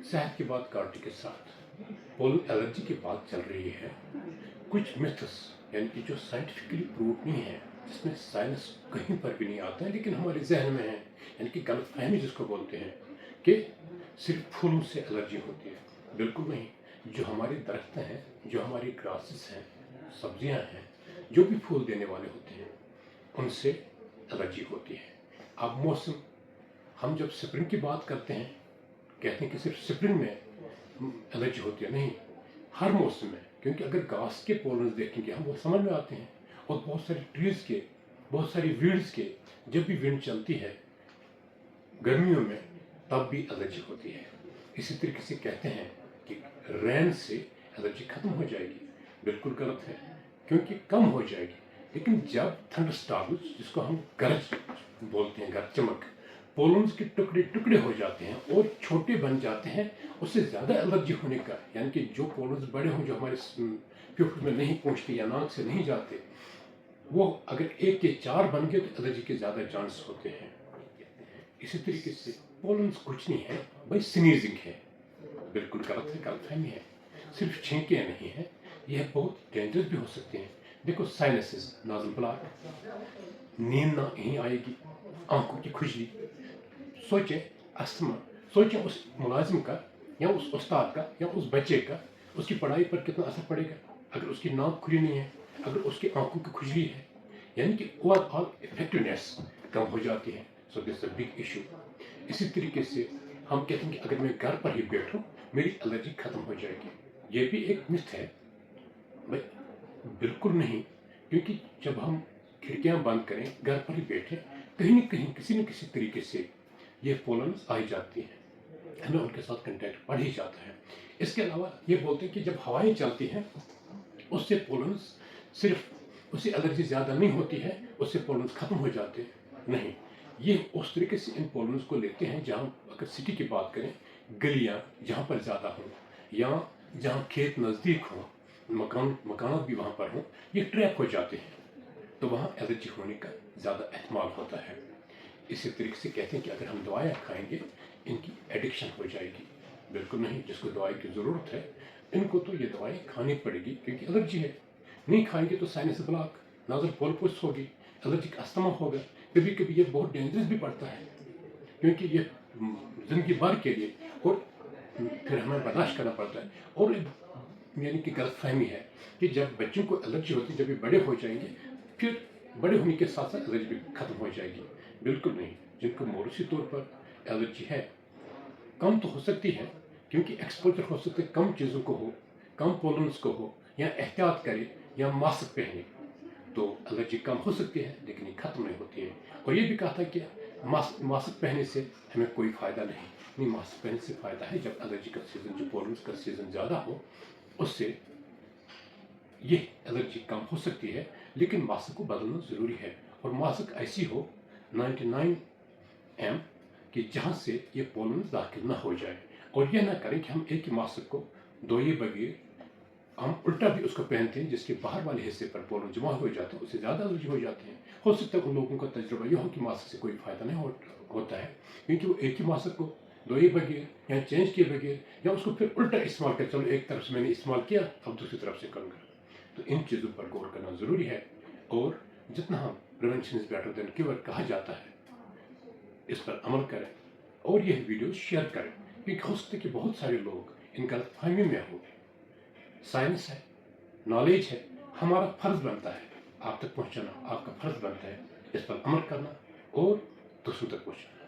सेहत की बात कार्टी के साथ पोलन एलर्जी की बात चल रही है। कुछ मिथ्स यानी कि जो साइंटिफिकली प्रूव नहीं है, जिसमें साइंस कहीं पर भी नहीं आता है, लेकिन हमारे जहन में है, यानी कि गलतफहमी जिसको बोलते हैं कि सिर्फ फूलों से एलर्जी होती है। बिल्कुल नहीं। जो हमारे दरख्त हैं, जो हमारी ग्रासेस हैं, सब्जियां हैं, जो भी फूल देने वाले होते हैं, उनसे एलर्जी होती है। अब मौसम, हम जब स्प्रिंग की बात करते हैं, कहते हैं कि सिर्फ स्प्रिंग में एलर्जी होती है, नहीं, हर मौसम में। क्योंकि अगर घास के पोलन देखेंगे हम, वो समझ में आते हैं। और बहुत सारी ट्रीज के, बहुत सारी वीड्स के, जब भी विंड चलती है गर्मियों में, तब भी एलर्जी होती है। इसी तरीके से कहते हैं कि रेन से एलर्जी खत्म हो जाएगी। बिल्कुल गलत है, क्योंकि कम हो जाएगी। लेकिन जब थंडर स्टॉर्म्स, जिसको हम गरज बोलते हैं, गरज चमक, पोलन्स के टुकड़े टुकड़े हो जाते हैं और छोटे बन जाते हैं, उससे ज़्यादा एलर्जी होने का, यानी कि जो पोलन्स बड़े हों, जो हमारे फेफड़े में नहीं पहुंचते या नाक से नहीं जाते, वो अगर 1 के 4 बन गए तो एलर्जी के ज़्यादा चांस होते हैं। इसी तरीके से पोलन्स कुछ नहीं है भाई, स्नीजिंग है। बिल्कुल गलत है, गलतफहमी है। सिर्फ छींके नहीं है, यह बहुत डेंजरस भी हो सकते हैं। देखो, साइनसेस, नाज़ल ब्लॉक, नींद ना यहीं आएगी, आंखों की खुजली, सोचें अस्थमा, सोचें उस मुलाजिम का या उस उस्ताद का या उस बच्चे का, उसकी पढ़ाई पर कितना असर पड़ेगा अगर उसकी नाक खुली नहीं है, अगर उसकी आंखों की खुजली है, यानी कि ओवरऑल इफेक्टिवनेस कम हो जाती है। So this a big issue. इसी तरीके से हम कहते हैं कि अगर मैं घर पर ही बैठूं, मेरी एलर्जी खत्म हो जाएगी। ये भी एक मिथ है भाई, बिल्कुल नहीं। क्योंकि जब हम खिड़कियां बंद करें, घर पर ही बैठे, कहीं न कहीं किसी न किसी तरीके से ये पोलन्स आ ही जाती हैं, हमें उनके साथ कंटैक्ट बढ़ ही जाता है। इसके अलावा ये बोलते हैं कि जब हवाएं चलती हैं, उससे पोलन्स, सिर्फ उससे एलर्जी ज़्यादा नहीं होती है, उससे पोलन्स खत्म हो जाते हैं। नहीं, ये उस तरीके से इन पोलन्स को लेते हैं जहाँ, अगर सिटी की बात करें, गलियाँ जहाँ पर ज़्यादा हों या जहाँ खेत नज़दीक हों, मकानात भी वहाँ पर हों, ये ट्रैप हो जाते हैं, तो वहाँ एलर्जी होने का ज़्यादा एहतमाल होता है। इसी तरीके से कहते हैं कि अगर हम दवाएं खाएंगे, इनकी एडिक्शन हो जाएगी। बिल्कुल नहीं, जिसको दवाई की ज़रूरत है, इनको तो ये दवाएं खानी पड़ेगी, क्योंकि एलर्जी है। नहीं खाएंगे तो साइनस ब्लॉक, नाज़ल पोलपुस होगी, एलर्जिक अस्थमा होगा। कभी कभी ये बहुत डेंजरस भी पड़ता है, क्योंकि ये ज़िंदगी भर के लिए, और फिर हमें बर्दाश्त करना पड़ता है। और यानी कि गलतफहमी है कि जब बच्चों को एलर्जी होती है, जब ये बड़े हो जाएंगे, फिर बड़े होने के साथ साथ एलर्जी भी खत्म हो जाएगी। बिल्कुल नहीं। जिनको मौरूसी तौर पर एलर्जी है, कम तो हो सकती है, क्योंकि एक्सपोजर हो सकता है, कम चीज़ों को हो, कम पोलन्स को हो, या एहतियात करे या मास्क पहने, तो एलर्जी कम हो सकती है, लेकिन ये खत्म नहीं होती है। और ये भी कहा था कि मास्क पहनने से हमें कोई फ़ायदा नहीं, मास्क पहनने से फ़ायदा है। जब एलर्जी का सीज़न, जो पोलन्स का सीज़न ज़्यादा हो, उससे ये एलर्जी कम हो सकती है, लेकिन मास्क को बदलना ज़रूरी है। और मास्क ऐसी हो 99 कि जहाँ से ये पोलन दाखिल ना हो जाए। और यह ना करें कि हम एक ही मास्क को धोए बगैर हम उल्टा भी उसको पहनते हैं, जिसके बाहर वाले हिस्से पर पोलन जमा हो जाता है, उससे ज़्यादा एलर्जी हो जाती है। हो सकता है उन लोगों का तजुर्बा यह हो कि मास्क से कोई फ़ायदा नहीं होता है, क्योंकि वो एक ही मास्क को धोए बगैर या चेंज किए बगैर, या उसको फिर उल्टा इस्तेमाल कर, चलो एक तरफ से मैंने इस्तेमाल किया, अब दूसरी तरफ से करूँगा। तो इन चीज़ों पर गौर करना ज़रूरी है। और जितना हम prevention is better than cure कहा जाता है, इस पर अमल करें और यह वीडियो शेयर करें, क्योंकि हो सकता है कि बहुत सारे लोग इन गलतफहमी में हो। साइंस है, नॉलेज है, हमारा फर्ज बनता है आप तक पहुंचाना, आपका फर्ज बनता है इस पर अमल करना और दूसरों तक पहुंचाना।